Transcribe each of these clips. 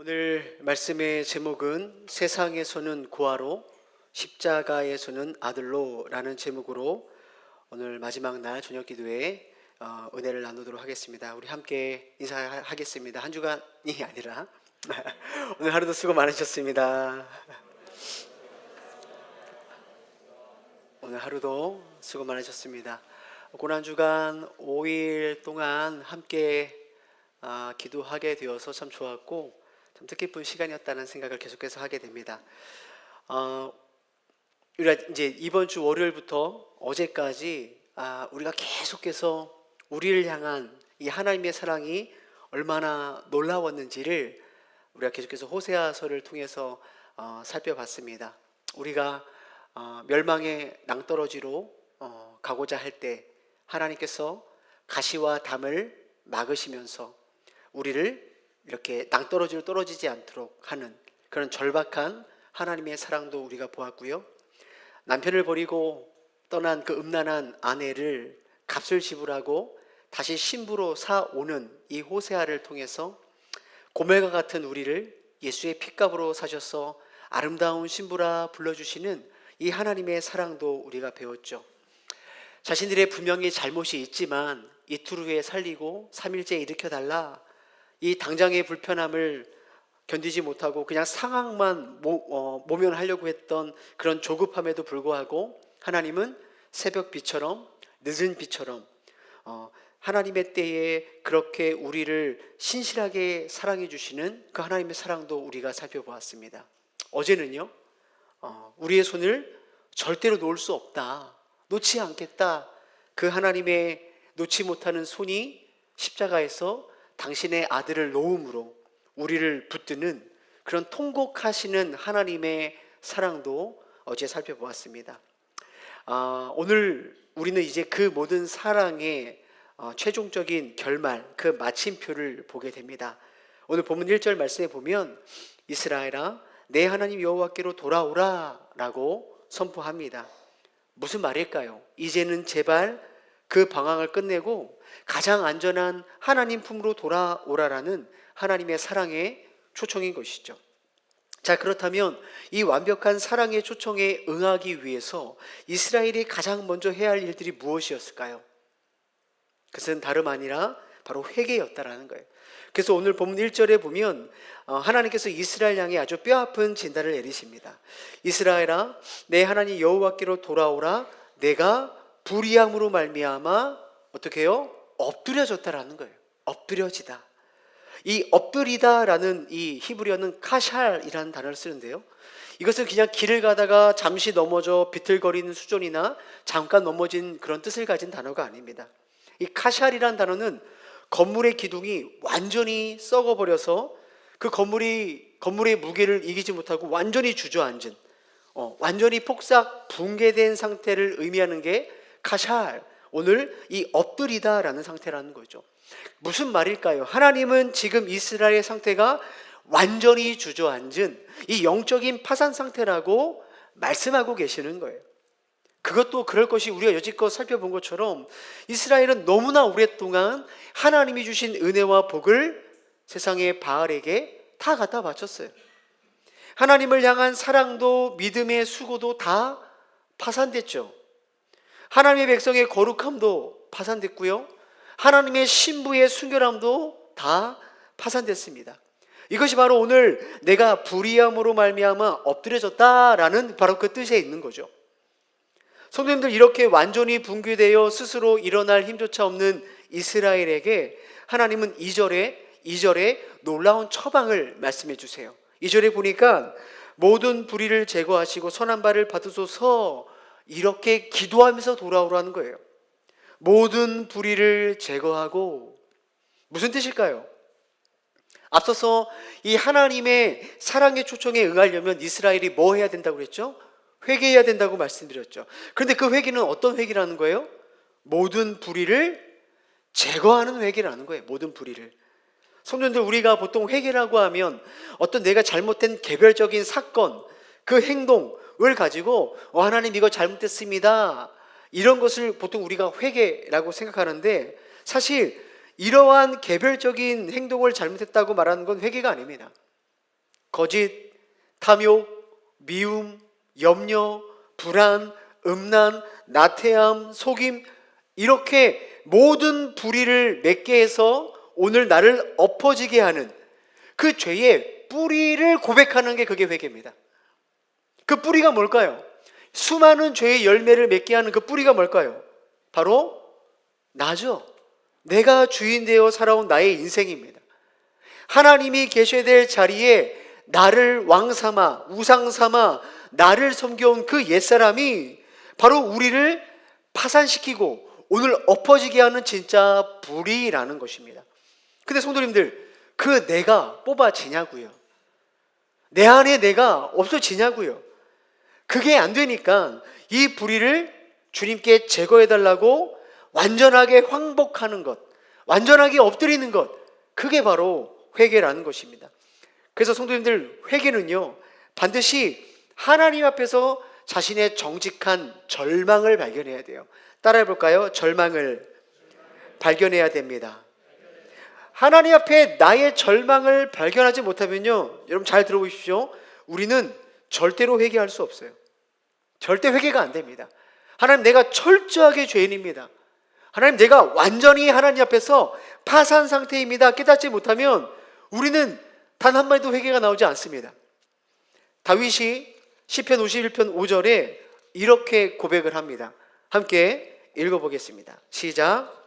오늘 말씀의 제목은 세상에서는 고아로 십자가에서는 아들로 라는 제목으로 오늘 마지막 날 저녁 기도에 은혜를 나누도록 하겠습니다. 우리 함께 인사하겠습니다. 한 주간이 아니라 오늘 하루도 수고 많으셨습니다. 오늘 하루도 수고 많으셨습니다. 고난 주간 5일 동안 함께 기도하게 되어서 참 좋았고 참 뜻깊은 시간이었다는 생각을 계속해서 하게 됩니다. 우리가 이제 이번 주 월요일부터 어제까지 우리가 계속해서 우리를 향한 이 하나님의 사랑이 얼마나 놀라웠는지를 우리가 계속해서 호세아서를 통해서 살펴봤습니다. 우리가 멸망의 낭떠러지로 가고자 할 때 하나님께서 가시와 담을 막으시면서 우리를 이렇게 낭떠러지로 떨어지지 않도록 하는 그런 절박한 하나님의 사랑도 우리가 보았고요. 남편을 버리고 떠난 그 음란한 아내를 값을 지불하고 다시 신부로 사오는 이 호세아를 통해서 고멜과 같은 우리를 예수의 핏값으로 사셔서 아름다운 신부라 불러주시는 이 하나님의 사랑도 우리가 배웠죠. 자신들의 분명히 잘못이 있지만 이틀 후에 살리고 3일째 일으켜달라, 이 당장의 불편함을 견디지 못하고 그냥 상황만 모면하려고 했던 그런 조급함에도 불구하고 하나님은 새벽 비처럼 늦은 비처럼 하나님의 때에 그렇게 우리를 신실하게 사랑해 주시는 그 하나님의 사랑도 우리가 살펴보았습니다. 어제는요, 우리의 손을 절대로 놓을 수 없다, 놓지 않겠다, 그 하나님의 놓지 못하는 손이 십자가에서 당신의 아들을 놓음으로 우리를 붙드는 그런 통곡하시는 하나님의 사랑도 어제 살펴보았습니다. 오늘 우리는 이제 그 모든 사랑의 최종적인 결말, 그 마침표를 보게 됩니다. 오늘 본문 1절 말씀에 보면 이스라엘아 내 하나님 여호와께로 돌아오라 라고 선포합니다. 무슨 말일까요? 이제는 제발 그 방황을 끝내고 가장 안전한 하나님 품으로 돌아오라라는 하나님의 사랑의 초청인 것이죠. 자, 그렇다면 이 완벽한 사랑의 초청에 응하기 위해서 이스라엘이 가장 먼저 해야 할 일들이 무엇이었을까요? 그것은 다름 아니라 바로 회개였다라는 거예요. 그래서 오늘 본문 1절에 보면 하나님께서 이스라엘 향해 아주 뼈아픈 진단을 내리십니다. 이스라엘아 내 하나님 여호와께로 돌아오라, 내가 불의함으로 말미암아 어떻게 해요? 엎드려졌다라는 거예요. 엎드려지다. 이 엎드리다라는 이 히브리어는 카샬이라는 단어를 쓰는데요, 이것은 그냥 길을 가다가 잠시 넘어져 비틀거리는 수준이나 잠깐 넘어진 그런 뜻을 가진 단어가 아닙니다. 이 카샬이라는 단어는 건물의 기둥이 완전히 썩어버려서 그 건물의 무게를 이기지 못하고 완전히 주저앉은, 완전히 폭삭 붕괴된 상태를 의미하는 게 카샬, 오늘 이 엎드리다라는 상태라는 거죠. 무슨 말일까요? 하나님은 지금 이스라엘의 상태가 완전히 주저앉은 이 영적인 파산 상태라고 말씀하고 계시는 거예요. 그것도 그럴 것이 우리가 여지껏 살펴본 것처럼 이스라엘은 너무나 오랫동안 하나님이 주신 은혜와 복을 세상의 바알에게 다 갖다 바쳤어요. 하나님을 향한 사랑도 믿음의 수고도 다 파산됐죠. 하나님의 백성의 거룩함도 파산됐고요, 하나님의 신부의 순결함도 다 파산됐습니다. 이것이 바로 오늘 내가 불의함으로 말미암아 엎드려졌다라는 바로 그 뜻에 있는 거죠. 성도님들, 이렇게 완전히 붕괴되어 스스로 일어날 힘조차 없는 이스라엘에게 하나님은 2절에 놀라운 처방을 말씀해 주세요. 2절에 보니까 모든 불의를 제거하시고 선한 바를 받으소서, 이렇게 기도하면서 돌아오라는 거예요. 모든 불의를 제거하고, 무슨 뜻일까요? 앞서서 이 하나님의 사랑의 초청에 응하려면 이스라엘이 뭐 해야 된다고 그랬죠? 회개해야 된다고 말씀드렸죠. 그런데 그 회개는 어떤 회개라는 거예요? 모든 불의를 제거하는 회개라는 거예요. 모든 불의를. 성도님들, 우리가 보통 회개라고 하면 어떤 내가 잘못된 개별적인 사건, 그 행동을 가지고 하나님 이거 잘못됐습니다, 이런 것을 보통 우리가 회개라고 생각하는데, 사실 이러한 개별적인 행동을 잘못했다고 말하는 건 회개가 아닙니다. 거짓, 탐욕, 미움, 염려, 불안, 음란, 나태함, 속임, 이렇게 모든 불의를 맺게 해서 오늘 나를 엎어지게 하는 그 죄의 뿌리를 고백하는 게 그게 회개입니다. 그 뿌리가 뭘까요? 수많은 죄의 열매를 맺게 하는 그 뿌리가 뭘까요? 바로 나죠. 내가 주인 되어 살아온 나의 인생입니다. 하나님이 계셔야 될 자리에 나를 왕 삼아 우상 삼아 나를 섬겨온 그 옛사람이 바로 우리를 파산시키고 오늘 엎어지게 하는 진짜 불의라는 것입니다. 근데 성도님들, 그 내가 뽑아지냐고요? 내 안에 내가 없어지냐고요? 그게 안 되니까 이 불의를 주님께 제거해달라고 완전하게 황복하는 것, 완전하게 엎드리는 것, 그게 바로 회개라는 것입니다. 그래서 성도님들, 회개는요 반드시 하나님 앞에서 자신의 정직한 절망을 발견해야 돼요. 따라해 볼까요? 절망을 발견해야 됩니다. 하나님 앞에 나의 절망을 발견하지 못하면요, 여러분 잘 들어보십시오. 우리는 절대로 회개할 수 없어요. 절대 회개가 안 됩니다. 하나님, 내가 철저하게 죄인입니다. 하나님, 내가 완전히 하나님 앞에서 파산 상태입니다. 깨닫지 못하면 우리는 단 한마디도 회개가 나오지 않습니다. 다윗이 시편 51편 5절에 이렇게 고백을 합니다. 함께 읽어보겠습니다. 시작.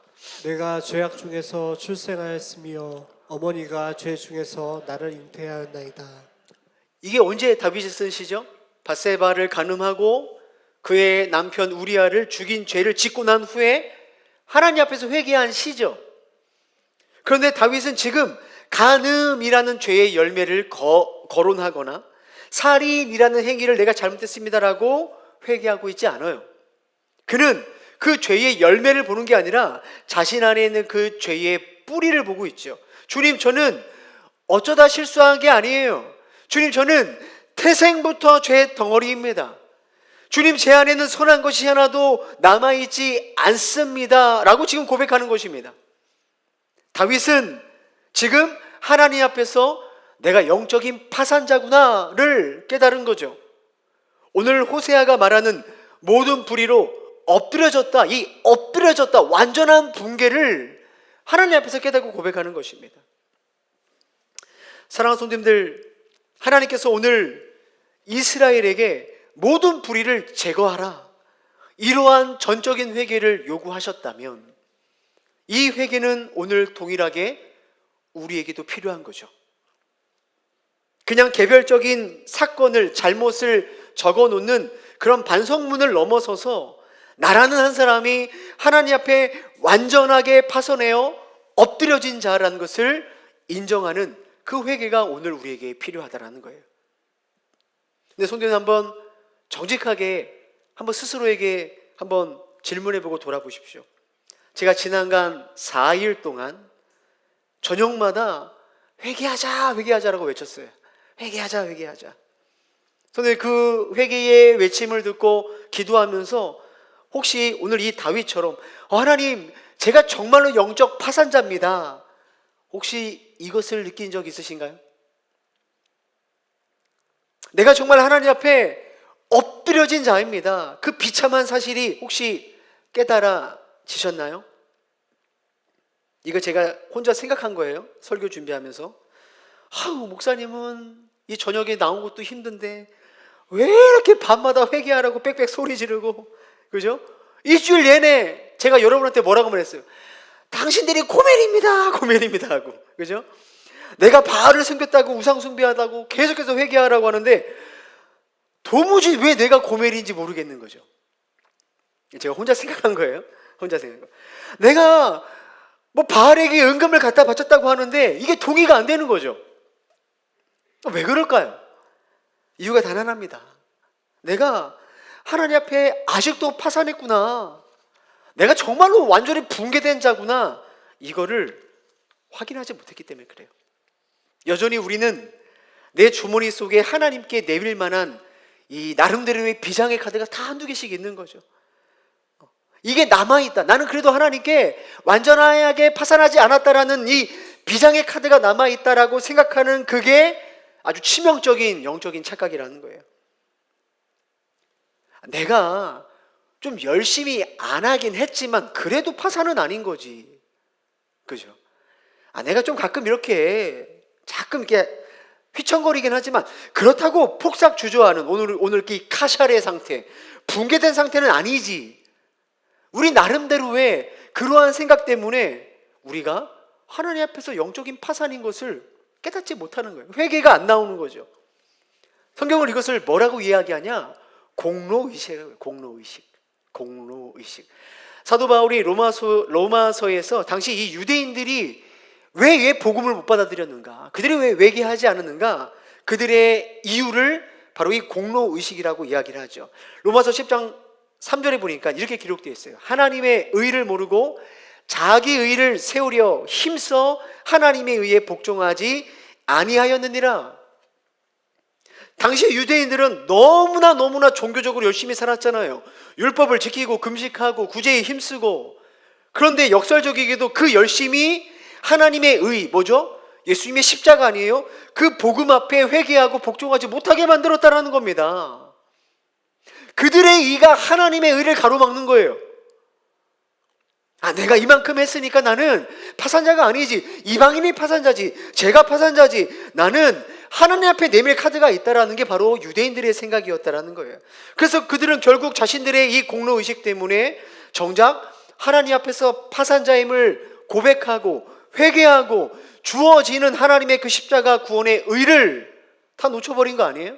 내가 죄악 중에서 출생하였으며 어머니가 죄 중에서 나를 잉태하였나이다. 이게 언제 다윗이 쓴 시죠? 밧세바를 간음하고 그의 남편 우리아를 죽인 죄를 짓고 난 후에 하나님 앞에서 회개한 시죠. 그런데 다윗은 지금 간음이라는 죄의 열매를 거론하거나 살인이라는 행위를 내가 잘못했습니다라고 회개하고 있지 않아요. 그는 그 죄의 열매를 보는 게 아니라 자신 안에 있는 그 죄의 뿌리를 보고 있죠. 주님, 저는 어쩌다 실수한 게 아니에요. 주님, 저는 태생부터 죄 덩어리입니다. 주님, 제 안에는 선한 것이 하나도 남아있지 않습니다 라고 지금 고백하는 것입니다. 다윗은 지금 하나님 앞에서 내가 영적인 파산자구나를 깨달은 거죠. 오늘 호세아가 말하는 모든 불의로 엎드려졌다, 이 엎드려졌다, 완전한 붕괴를 하나님 앞에서 깨닫고 고백하는 것입니다. 사랑하는 성도님들, 하나님께서 오늘 이스라엘에게 모든 불의를 제거하라, 이러한 전적인 회개를 요구하셨다면 이 회개는 오늘 동일하게 우리에게도 필요한 거죠. 그냥 개별적인 사건을, 잘못을 적어놓는 그런 반성문을 넘어서서 나라는 한 사람이 하나님 앞에 완전하게 파손되어 엎드려진 자라는 것을 인정하는 그 회개가 오늘 우리에게 필요하다는 거예요. 근데 성도님, 한번 정직하게 한번 스스로에게 한번 질문해보고 돌아보십시오. 제가 지난간 4일 동안 저녁마다 회개하자, 회개하자라고 외쳤어요. 회개하자, 회개하자. 저는 그 회개의 외침을 듣고 기도하면서 혹시 오늘 이 다윗처럼 하나님, 제가 정말로 영적 파산자입니다, 혹시 이것을 느낀 적 있으신가요? 내가 정말 하나님 앞에 엎드려진 자입니다, 그 비참한 사실이 혹시 깨달아지셨나요? 이거 제가 혼자 생각한 거예요. 설교 준비하면서. 목사님은 이 저녁에 나온 것도 힘든데 왜 이렇게 밤마다 회개하라고 빽빽 소리 지르고, 그죠? 일주일 내내 제가 여러분한테 뭐라고 말했어요? 당신들이 고멜입니다, 고멜입니다 하고, 그죠? 내가 바알을 섬겼다고, 우상 숭배하다고 계속해서 회개하라고 하는데 도무지 왜 내가 고멜인지 모르겠는 거죠. 제가 혼자 생각한 거예요. 혼자 생각한 거. 내가 뭐 바알에게 은금을 갖다 바쳤다고 하는데 이게 동의가 안 되는 거죠. 왜 그럴까요? 이유가 단 하나입니다. 내가 하나님 앞에 아직도 파산했구나, 내가 정말로 완전히 붕괴된 자구나, 이거를 확인하지 못했기 때문에 그래요. 여전히 우리는 내 주머니 속에 하나님께 내밀 만한 이 나름대로의 비장의 카드가 다 한두 개씩 있는 거죠. 이게 남아있다, 나는 그래도 하나님께 완전하게 파산하지 않았다라는 이 비장의 카드가 남아있다라고 생각하는 그게 아주 치명적인 영적인 착각이라는 거예요. 내가 좀 열심히 안 하긴 했지만 그래도 파산은 아닌 거지. 그죠? 내가 좀 가끔 이렇게 휘청거리긴 하지만 그렇다고 폭삭 주저하는 오늘 이 카샬의 상태, 붕괴된 상태는 아니지. 우리 나름대로 왜 그러한 생각 때문에 우리가 하나님 앞에서 영적인 파산인 것을 깨닫지 못하는 거예요. 회개가 안 나오는 거죠. 성경은 이것을 뭐라고 이야기하냐? 공로의식이에요. 공로의식. 사도 바울이 로마서에서 당시 이 유대인들이 왜 복음을 못 받아들였는가? 그들이 왜 회개하지 않았는가? 그들의 이유를 바로 이 공로의식이라고 이야기를 하죠. 로마서 10장 3절에 보니까 이렇게 기록되어 있어요. 하나님의 의를 모르고 자기 의를 세우려 힘써 하나님의 의에 복종하지 아니하였느니라. 당시 유대인들은 너무나 종교적으로 열심히 살았잖아요. 율법을 지키고 금식하고 구제에 힘쓰고. 그런데 역설적이게도 그 열심이 하나님의 의, 뭐죠? 예수님의 십자가 아니에요? 그 복음 앞에 회개하고 복종하지 못하게 만들었다라는 겁니다. 그들의 의가 하나님의 의를 가로막는 거예요. 내가 이만큼 했으니까 나는 파산자가 아니지. 이방인이 파산자지. 제가 파산자지. 나는 하나님 앞에 내밀 카드가 있다라는 게 바로 유대인들의 생각이었다라는 거예요. 그래서 그들은 결국 자신들의 이 공로의식 때문에 정작 하나님 앞에서 파산자임을 고백하고 회개하고 주어지는 하나님의 그 십자가 구원의 의를 다 놓쳐버린 거 아니에요?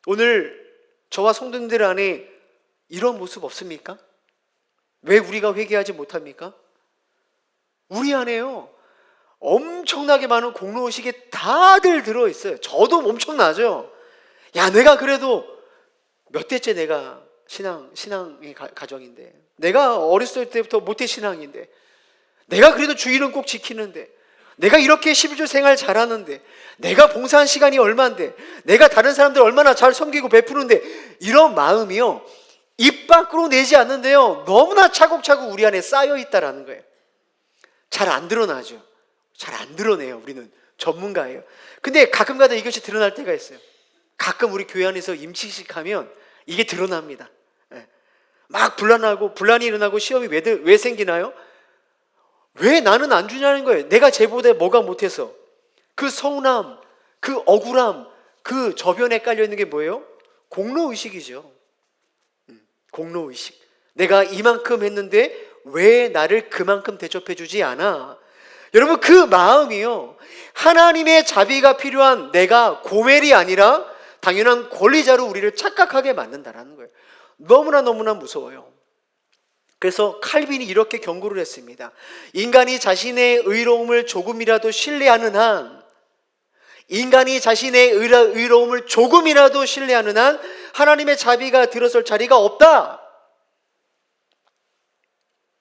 오늘 저와 성도님들 안에 이런 모습 없습니까? 왜 우리가 회개하지 못합니까? 우리 안에요, 엄청나게 많은 공로의식이 다들 들어있어요. 저도 엄청나죠. 내가 그래도 몇 대째 내가 신앙의 가정인데, 내가 어렸을 때부터 모태신앙인데, 내가 그래도 주일은 꼭 지키는데, 내가 이렇게 11조 생활 잘하는데, 내가 봉사한 시간이 얼만데, 내가 다른 사람들 얼마나 잘 섬기고 베푸는데, 이런 마음이요, 입 밖으로 내지 않는데요, 너무나 차곡차곡 우리 안에 쌓여 있다라는 거예요. 잘 안 드러나죠. 잘 안 드러내요. 우리는 전문가예요. 근데 가끔가다 이것이 드러날 때가 있어요. 가끔 우리 교회 안에서 임치식하면 이게 드러납니다. 막 분란이 일어나고 시험이 왜 생기나요? 왜 나는 안 주냐는 거예요. 내가 쟤보다 뭐가 못해서. 그 서운함, 그 억울함, 그 저변에 깔려있는 게 뭐예요? 공로의식이죠. 공로의식. 내가 이만큼 했는데 왜 나를 그만큼 대접해주지 않아? 여러분, 그 마음이요, 하나님의 자비가 필요한 내가 고멜이 아니라 당연한 권리자로 우리를 착각하게 만든다는 거예요. 너무나 무서워요. 그래서 칼빈이 이렇게 경고를 했습니다. 인간이 자신의 의로움을 조금이라도 신뢰하는 한, 인간이 자신의 의로움을 조금이라도 신뢰하는 한 하나님의 자비가 들어설 자리가 없다.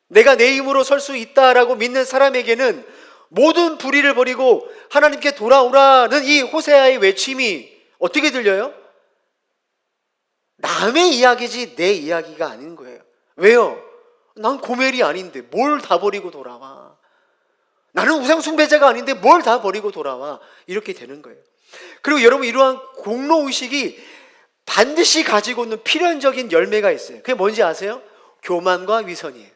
내가 내 힘으로 설 수 있다라고 믿는 사람에게는 모든 불의를 버리고 하나님께 돌아오라는 이 호세아의 외침이 어떻게 들려요? 남의 이야기지 내 이야기가 아닌 거예요. 왜요? 난 고멜이 아닌데 뭘 다 버리고 돌아와. 나는 우상숭배자가 아닌데 뭘 다 버리고 돌아와. 이렇게 되는 거예요. 그리고 여러분, 이러한 공로의식이 반드시 가지고 있는 필연적인 열매가 있어요. 그게 뭔지 아세요? 교만과 위선이에요.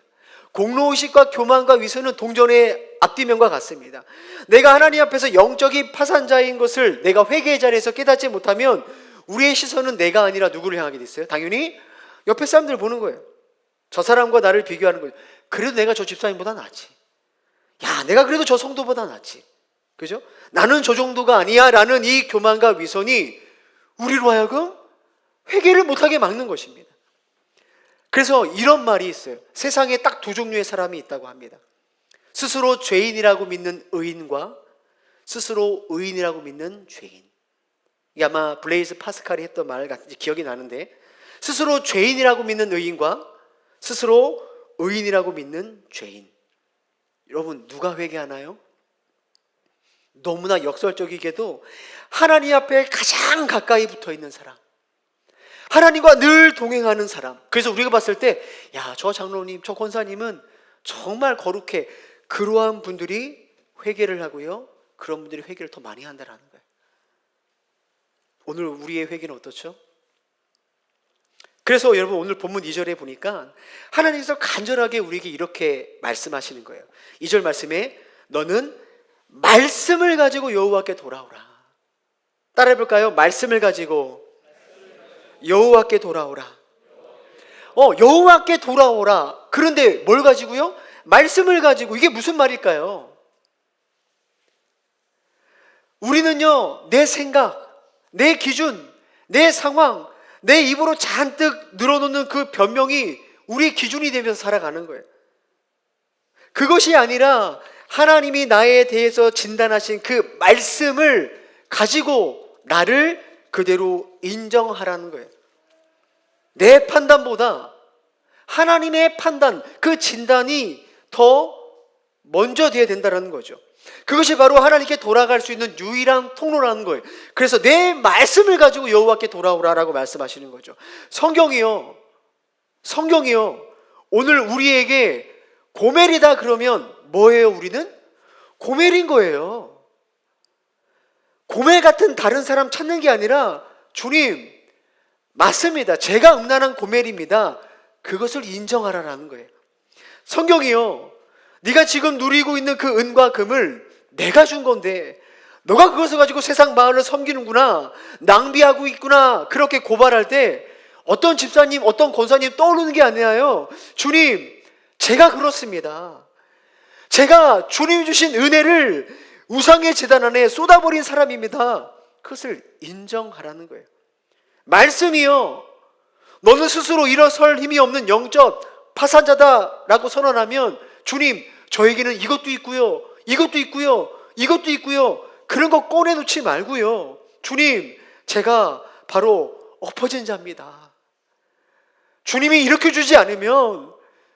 공로의식과 교만과 위선은 동전의 앞뒤면과 같습니다. 내가 하나님 앞에서 영적인 파산자인 것을 내가 회개의 자리에서 깨닫지 못하면 우리의 시선은 내가 아니라 누구를 향하게 됐어요? 당연히 옆에 사람들을 보는 거예요. 저 사람과 나를 비교하는 거예요. 그래도 내가 저 집사님보다 낫지. 내가 그래도 저 성도보다 낫지. 그죠? 나는 저 정도가 아니야 라는 이 교만과 위선이 우리로 하여금 회개를 못하게 막는 것입니다. 그래서 이런 말이 있어요. 세상에 딱 두 종류의 사람이 있다고 합니다. 스스로 죄인이라고 믿는 의인과 스스로 의인이라고 믿는 죄인. 이게 아마 블레이즈 파스칼이 했던 말 같은지 기억이 나는데, 스스로 죄인이라고 믿는 의인과 스스로 의인이라고 믿는 죄인. 여러분, 누가 회개하나요? 너무나 역설적이게도 하나님 앞에 가장 가까이 붙어 있는 사람, 하나님과 늘 동행하는 사람. 그래서 우리가 봤을 때, 저 장로님, 저 권사님은 정말 거룩해. 그러한 분들이 회개를 하고요, 그런 분들이 회개를 더 많이 한다는 거예요. 오늘 우리의 회개는 어떻죠? 그래서 여러분 오늘 본문 2절에 보니까 하나님께서 간절하게 우리에게 이렇게 말씀하시는 거예요. 2절 말씀에 너는 말씀을 가지고 여호와께 돌아오라. 따라해 볼까요? 말씀을 가지고 여호와께 돌아오라. 여호와께 돌아오라. 그런데 뭘 가지고요? 말씀을 가지고. 이게 무슨 말일까요? 우리는요, 내 생각, 내 기준, 내 상황, 내 입으로 잔뜩 늘어놓는 그 변명이 우리의 기준이 되면서 살아가는 거예요. 그것이 아니라 하나님이 나에 대해서 진단하신 그 말씀을 가지고 나를 그대로 인정하라는 거예요. 내 판단보다 하나님의 판단, 그 진단이 더 먼저 돼야 된다는 거죠. 그것이 바로 하나님께 돌아갈 수 있는 유일한 통로라는 거예요. 그래서 내 말씀을 가지고 여호와께 돌아오라라고 말씀하시는 거죠. 성경이요, 오늘 우리에게 고멜이다 그러면 뭐예요? 우리는 고멜인 거예요. 고멜 같은 다른 사람 찾는 게 아니라 주님, 맞습니다. 제가 음란한 고멜입니다. 그것을 인정하라라는 거예요. 성경이요, 네가 지금 누리고 있는 그 은과 금을 내가 준 건데 너가 그것을 가지고 세상 마을을 섬기는구나, 낭비하고 있구나, 그렇게 고발할 때 어떤 집사님, 어떤 권사님 떠오르는 게 아니라요, 주님, 제가 그렇습니다. 제가 주님 주신 은혜를 우상의 제단 안에 쏟아버린 사람입니다. 그것을 인정하라는 거예요. 말씀이요, 너는 스스로 일어설 힘이 없는 영적 파산자다라고 선언하면 주님, 저에게는 이것도 있고요, 이것도 있고요, 이것도 있고요, 그런 거 꺼내놓지 말고요, 주님, 제가 바로 엎어진 자입니다. 주님이 이렇게 주지 않으면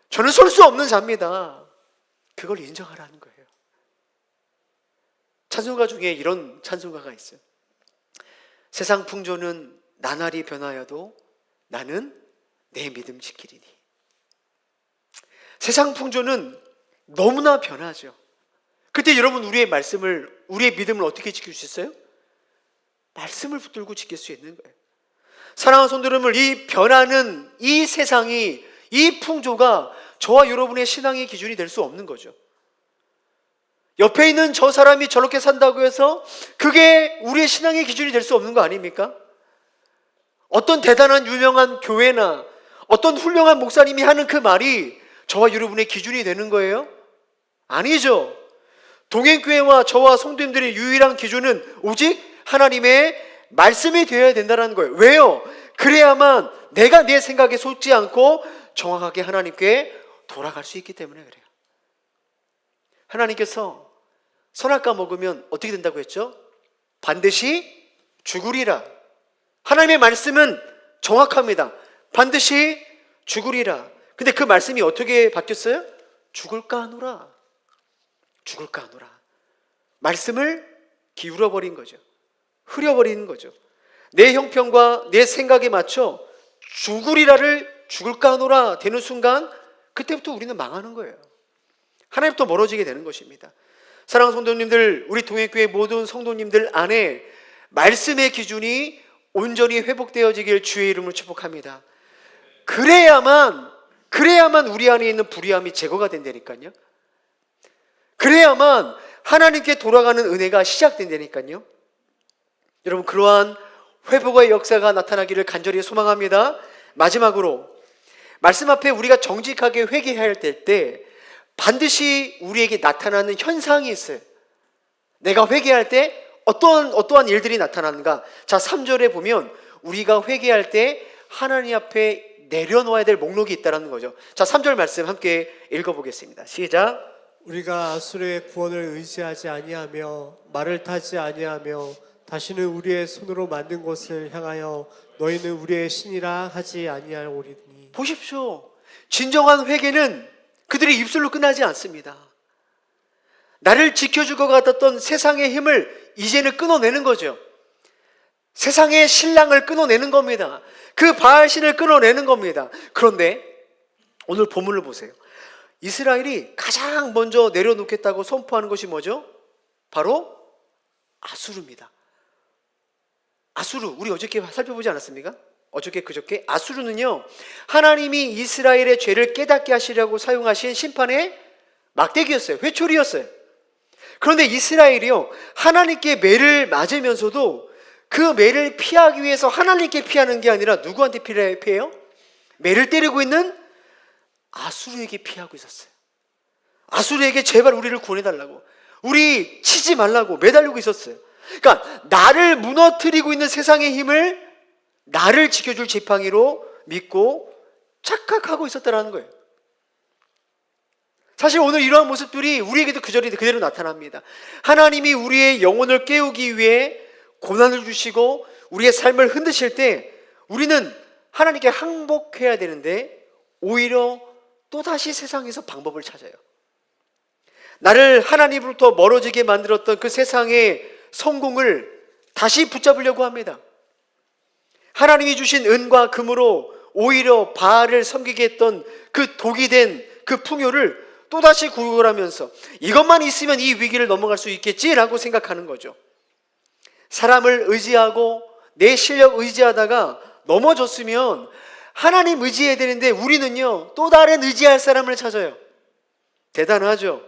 저는 설 수 없는 자입니다. 그걸 인정하라는 거예요. 찬송가 중에 이런 찬송가가 있어요. 세상 풍조는 나날이 변하여도 나는 내 믿음 지키리니. 세상 풍조는 너무나 변하죠. 그때 여러분, 우리의 믿음을 어떻게 지킬 수 있어요? 말씀을 붙들고 지킬 수 있는 거예요. 사랑하는 성도 여러분, 이 변하는 이 세상이, 이 풍조가 저와 여러분의 신앙의 기준이 될 수 없는 거죠. 옆에 있는 저 사람이 저렇게 산다고 해서 그게 우리의 신앙의 기준이 될 수 없는 거 아닙니까? 어떤 대단한 유명한 교회나 어떤 훌륭한 목사님이 하는 그 말이 저와 여러분의 기준이 되는 거예요? 아니죠. 동행교회와 저와 성도님들의 유일한 기준은 오직 하나님의 말씀이 되어야 된다는 거예요. 왜요? 그래야만 내가 내 생각에 솟지 않고 정확하게 하나님께 돌아갈 수 있기 때문에 그래요. 하나님께서 선악과 먹으면 어떻게 된다고 했죠? 반드시 죽으리라. 하나님의 말씀은 정확합니다. 반드시 죽으리라. 근데 그 말씀이 어떻게 바뀌었어요? 죽을까 하노라. 죽을까 하노라. 말씀을 기울어버린 거죠. 흐려버리는 거죠. 내 형편과 내 생각에 맞춰 죽으리라를 죽을까 하노라 되는 순간, 그때부터 우리는 망하는 거예요. 하나님부터 멀어지게 되는 것입니다. 사랑하는 성도님들, 우리 동행교회 모든 성도님들 안에 말씀의 기준이 온전히 회복되어지길 주의 이름으로 축복합니다. 그래야만 우리 안에 있는 불의함이 제거가 된다니까요. 그래야만 하나님께 돌아가는 은혜가 시작된다니까요. 여러분, 그러한 회복의 역사가 나타나기를 간절히 소망합니다. 마지막으로, 말씀 앞에 우리가 정직하게 회개해야 될 때 반드시 우리에게 나타나는 현상이 있어요. 내가 회개할 때 어떠한 일들이 나타나는가? 자, 3절에 보면 우리가 회개할 때 하나님 앞에 내려놓아야 될 목록이 있다는 거죠. 자, 3절 말씀 함께 읽어보겠습니다. 시작. 우리가 아수르의 구원을 의지하지 아니하며 말을 타지 아니하며 다시는 우리의 손으로 만든 것을 향하여 너희는 우리의 신이라 하지 아니하오리니. 보십시오. 진정한 회개는 그들의 입술로 끝나지 않습니다. 나를 지켜줄 것 같았던 세상의 힘을 이제는 끊어내는 거죠. 세상의 신랑을 끊어내는 겁니다. 그 바알신을 끊어내는 겁니다. 그런데 오늘 본문을 보세요. 이스라엘이 가장 먼저 내려놓겠다고 선포하는 것이 뭐죠? 바로 아수르입니다. 아수르, 우리 어저께 살펴보지 않았습니까? 어저께 그저께 아수르는요, 하나님이 이스라엘의 죄를 깨닫게 하시려고 사용하신 심판의 막대기였어요. 회초리였어요. 그런데 이스라엘이요, 하나님께 매를 맞으면서도 그 매를 피하기 위해서 하나님께 피하는 게 아니라 누구한테 피해요? 매를 때리고 있는 아수르에게 피하고 있었어요. 아수르에게 제발 우리를 구원해달라고, 우리 치지 말라고 매달리고 있었어요. 그러니까 나를 무너뜨리고 있는 세상의 힘을 나를 지켜줄 지팡이로 믿고 착각하고 있었다는 거예요. 사실 오늘 이러한 모습들이 우리에게도 그대로 나타납니다. 하나님이 우리의 영혼을 깨우기 위해 고난을 주시고 우리의 삶을 흔드실 때 우리는 하나님께 항복해야 되는데 오히려 또다시 세상에서 방법을 찾아요. 나를 하나님으로부터 멀어지게 만들었던 그 세상의 성공을 다시 붙잡으려고 합니다. 하나님이 주신 은과 금으로 오히려 바알을 섬기게 했던 그 독이 된 그 풍요를 또다시 구걸하면서 이것만 있으면 이 위기를 넘어갈 수 있겠지라고 생각하는 거죠. 사람을 의지하고 내 실력 의지하다가 넘어졌으면 하나님 의지해야 되는데 우리는요, 또 다른 의지할 사람을 찾아요. 대단하죠?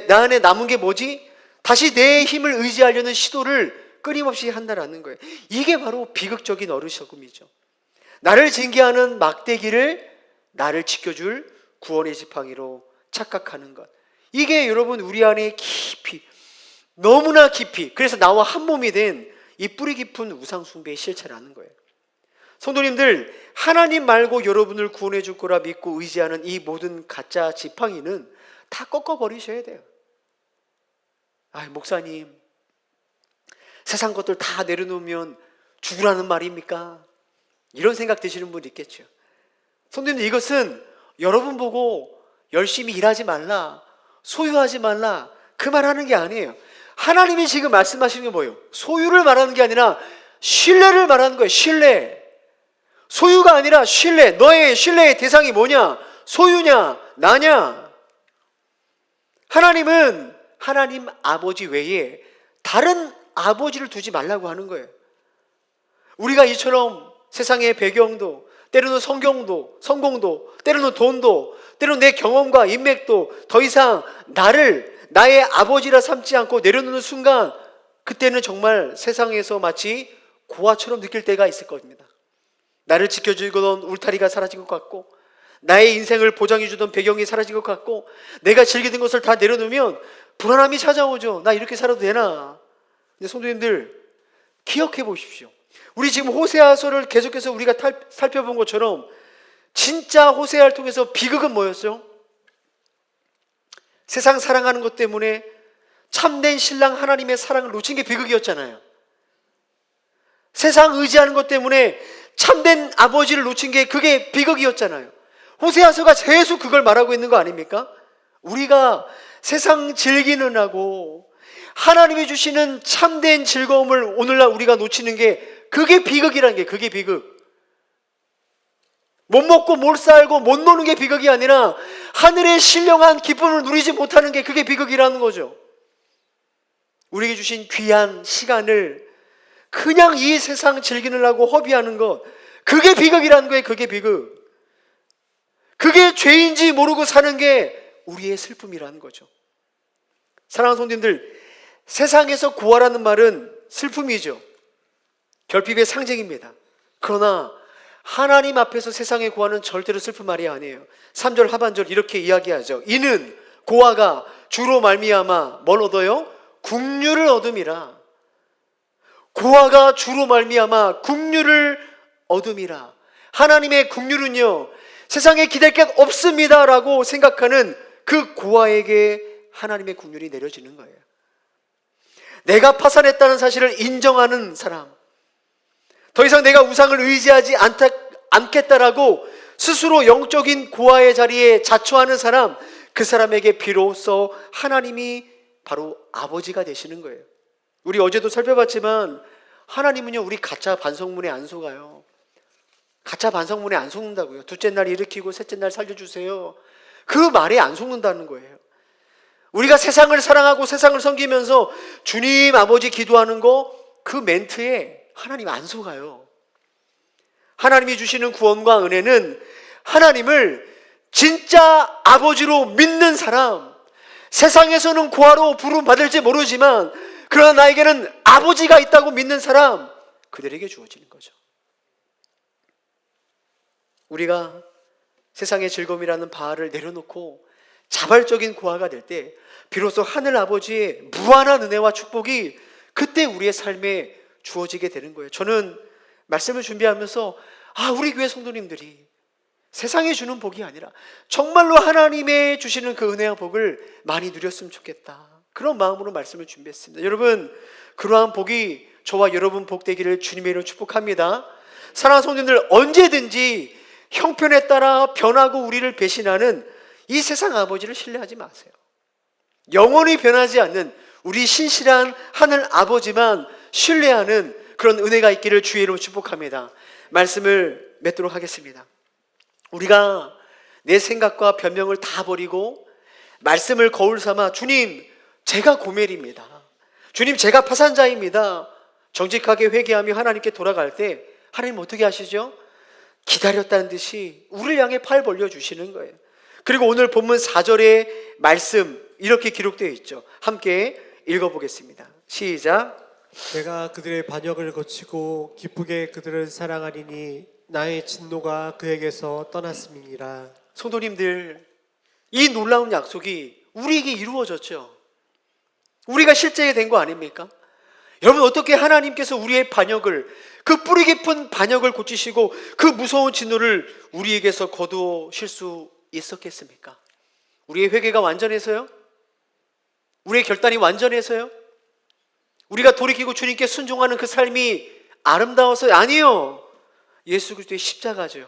나 안에 남은 게 뭐지? 다시 내 힘을 의지하려는 시도를 끊임없이 한다라는 거예요. 이게 바로 비극적인 어리석음이죠. 나를 징계하는 막대기를 나를 지켜줄 구원의 지팡이로 착각하는 것. 이게 여러분 우리 안에 깊이, 너무나 깊이, 그래서 나와 한 몸이 된 이 뿌리 깊은 우상 숭배의 실체라는 거예요. 성도님들, 하나님 말고 여러분을 구원해 줄 거라 믿고 의지하는 이 모든 가짜 지팡이는 다 꺾어버리셔야 돼요. 목사님, 세상 것들 다 내려놓으면 죽으라는 말입니까? 이런 생각 드시는 분 있겠죠. 성도님들, 이것은 여러분 보고 열심히 일하지 말라, 소유하지 말라, 그 말 하는 게 아니에요. 하나님이 지금 말씀하시는 게 뭐예요? 소유를 말하는 게 아니라 신뢰를 말하는 거예요. 신뢰. 소유가 아니라 신뢰. 너의 신뢰의 대상이 뭐냐? 소유냐? 나냐? 하나님은 하나님 아버지 외에 다른 아버지를 두지 말라고 하는 거예요. 우리가 이처럼 세상의 배경도, 때로는 성경도, 성공도, 때로는 돈도, 때로는 내 경험과 인맥도 더 이상 나의 아버지라 삼지 않고 내려놓는 순간, 그때는 정말 세상에서 마치 고아처럼 느낄 때가 있을 겁니다. 나를 지켜주던 울타리가 사라진 것 같고, 나의 인생을 보장해주던 배경이 사라진 것 같고, 내가 즐기던 것을 다 내려놓으면 불안함이 찾아오죠. 나 이렇게 살아도 되나? 근데 성도님들, 기억해 보십시오. 우리 지금 호세아서를 계속해서 우리가 살펴본 것처럼 진짜 호세아를 통해서 비극은 뭐였어요? 세상 사랑하는 것 때문에 참된 신랑 하나님의 사랑을 놓친 게 비극이었잖아요. 세상 의지하는 것 때문에 참된 아버지를 놓친 게 그게 비극이었잖아요. 호세아서가 계속 그걸 말하고 있는 거 아닙니까? 우리가 세상 즐기느라고 하나님이 주시는 참된 즐거움을 오늘날 우리가 놓치는 게 그게 비극이라는 게, 그게 비극. 못 먹고 못 살고 못 노는 게 비극이 아니라 하늘의 신령한 기쁨을 누리지 못하는 게 그게 비극이라는 거죠. 우리에게 주신 귀한 시간을 그냥 이 세상 즐기느라고 허비하는 것, 그게 비극이라는 거예요. 그게 비극. 그게 죄인지 모르고 사는 게 우리의 슬픔이라는 거죠. 사랑하는 성도님들, 세상에서 구하라는 말은 슬픔이죠. 결핍의 상징입니다. 그러나 하나님 앞에서 세상에 구하는 절대로 슬픈 말이 아니에요. 3절 하반절 이렇게 이야기하죠. 이는 고아가 주로 말미암아 뭘 얻어요? 국류를 얻음이라. 고아가 주로 말미암아 국류를 얻음이라. 하나님의 국류는요, 세상에 기댈 게 없습니다 라고 생각하는 그 고아에게 하나님의 국률이 내려지는 거예요. 내가 파산했다는 사실을 인정하는 사람, 더 이상 내가 우상을 의지하지 않겠다라고 스스로 영적인 고아의 자리에 자초하는 사람, 그 사람에게 비로소 하나님이 바로 아버지가 되시는 거예요. 우리 어제도 살펴봤지만 하나님은요, 우리 가짜 반성문에 안 속아요. 가짜 반성문에 안 속는다고요. 둘째 날 일으키고 셋째 날 살려주세요. 그 말에 안 속는다는 거예요. 우리가 세상을 사랑하고 세상을 섬기면서 주님 아버지 기도하는 거, 그 멘트에 하나님 안 속아요. 하나님이 주시는 구원과 은혜는 하나님을 진짜 아버지로 믿는 사람, 세상에서는 고아로 부름받을지 모르지만 그러나 나에게는 아버지가 있다고 믿는 사람, 그들에게 주어지는 거죠. 우리가 세상의 즐거움이라는 바알을 내려놓고 자발적인 고아가 될 때 비로소 하늘 아버지의 무한한 은혜와 축복이 그때 우리의 삶에 주어지게 되는 거예요. 저는 말씀을 준비하면서 우리 교회 성도님들이 세상에 주는 복이 아니라 정말로 하나님의 주시는 그 은혜와 복을 많이 누렸으면 좋겠다, 그런 마음으로 말씀을 준비했습니다. 여러분, 그러한 복이 저와 여러분 복되기를 주님의 이름으로 축복합니다. 사랑하는 성도님들, 언제든지 형편에 따라 변하고 우리를 배신하는 이 세상 아버지를 신뢰하지 마세요. 영원히 변하지 않는 우리 신실한 하늘 아버지만 신뢰하는 그런 은혜가 있기를 주의 이름으로 축복합니다. 말씀을 맺도록 하겠습니다. 우리가 내 생각과 변명을 다 버리고 말씀을 거울 삼아 주님, 제가 고멜입니다, 주님, 제가 파산자입니다, 정직하게 회개하며 하나님께 돌아갈 때 하나님 어떻게 하시죠? 기다렸다는 듯이 우리를 향해 팔 벌려주시는 거예요. 그리고 오늘 본문 4절의 말씀 이렇게 기록되어 있죠. 함께 읽어보겠습니다. 시작. 내가 그들의 반역을 고치고 기쁘게 그들을 사랑하리니 나의 진노가 그에게서 떠났음이니라. 성도님들, 이 놀라운 약속이 우리에게 이루어졌죠. 우리가 실제가 된 거 아닙니까? 여러분, 어떻게 하나님께서 우리의 반역을, 그 뿌리 깊은 반역을 고치시고 그 무서운 진노를 우리에게서 거두실 수 있었겠습니까? 우리의 회개가 완전해서요? 우리의 결단이 완전해서요? 우리가 돌이키고 주님께 순종하는 그 삶이 아름다워서요? 아니요. 예수 그리스도의 십자가죠.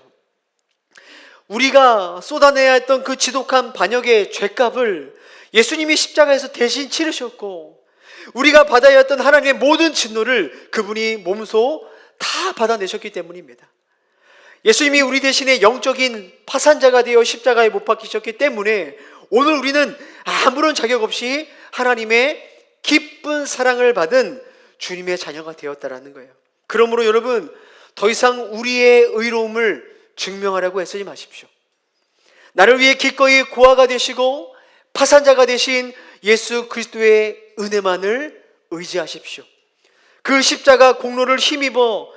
우리가 쏟아내야 했던 그 지독한 반역의 죄값을 예수님이 십자가에서 대신 치르셨고, 우리가 받아야 했던 하나님의 모든 진노를 그분이 몸소 다 받아내셨기 때문입니다. 예수님이 우리 대신에 영적인 파산자가 되어 십자가에 못 박히셨기 때문에 오늘 우리는 아무런 자격 없이 하나님의 기쁜 사랑을 받은 주님의 자녀가 되었다라는 거예요. 그러므로 여러분, 더 이상 우리의 의로움을 증명하려고 애쓰지 마십시오. 나를 위해 기꺼이 고아가 되시고 파산자가 되신 예수 그리스도의 은혜만을 의지하십시오. 그 십자가 공로를 힘입어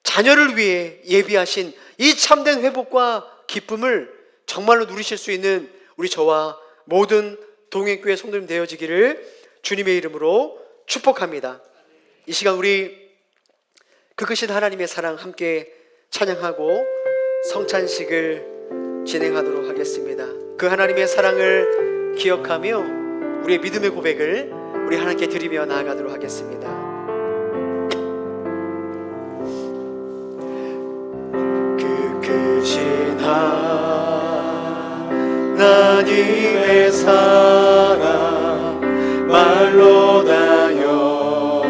자녀를 위해 예비하신 이 참된 회복과 기쁨을 정말로 누리실 수 있는 우리 저와 모든 동행교회 성도님 되어지기를 주님의 이름으로 축복합니다. 이 시간 우리 그 크신 하나님의 사랑 함께 찬양하고 성찬식을 진행하도록 하겠습니다. 그 하나님의 사랑을 기억하며 우리의 믿음의 고백을 우리 하나님께 드리며 나아가도록 하겠습니다. 그 크신 하나님의 사랑 말로 다여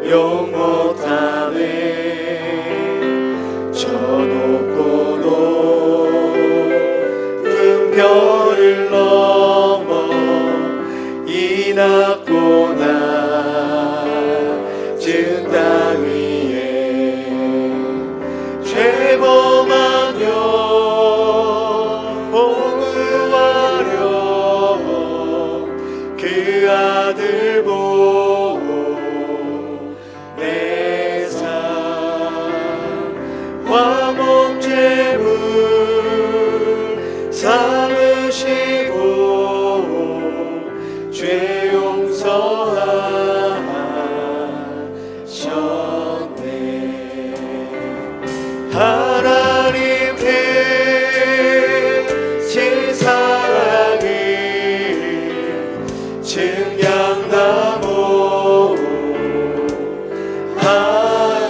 용 못하네. 저 높고 높은 별을 넘어 이 낮고 낮은 땅 위에 죄범한 영혼 구하려 그 아들 보고 내 삶과 목재물 삼으시고 죄 용서하셨네. 하나님께 신 사랑을 증량나무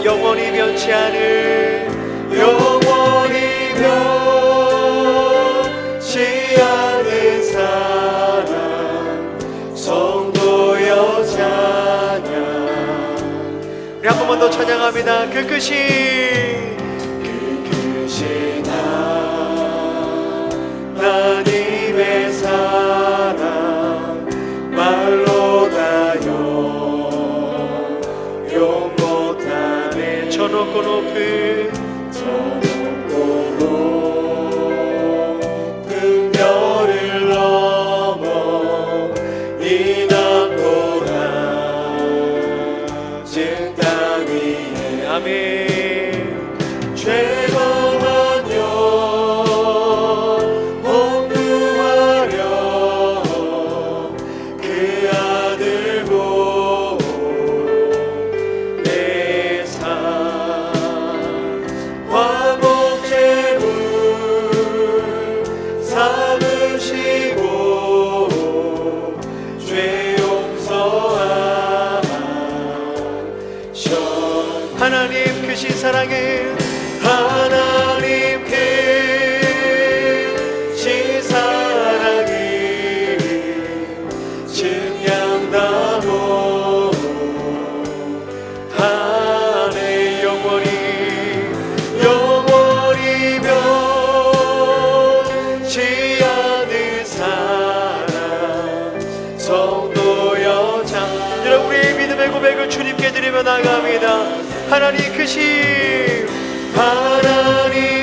영원히 변치 않을 영원히 변치 않는 사랑 성도여 찬양. 우리 한 번만 더 찬양합니다. 그 크신 하나님의 사랑 나갑니다. 하나님 크심, 하나님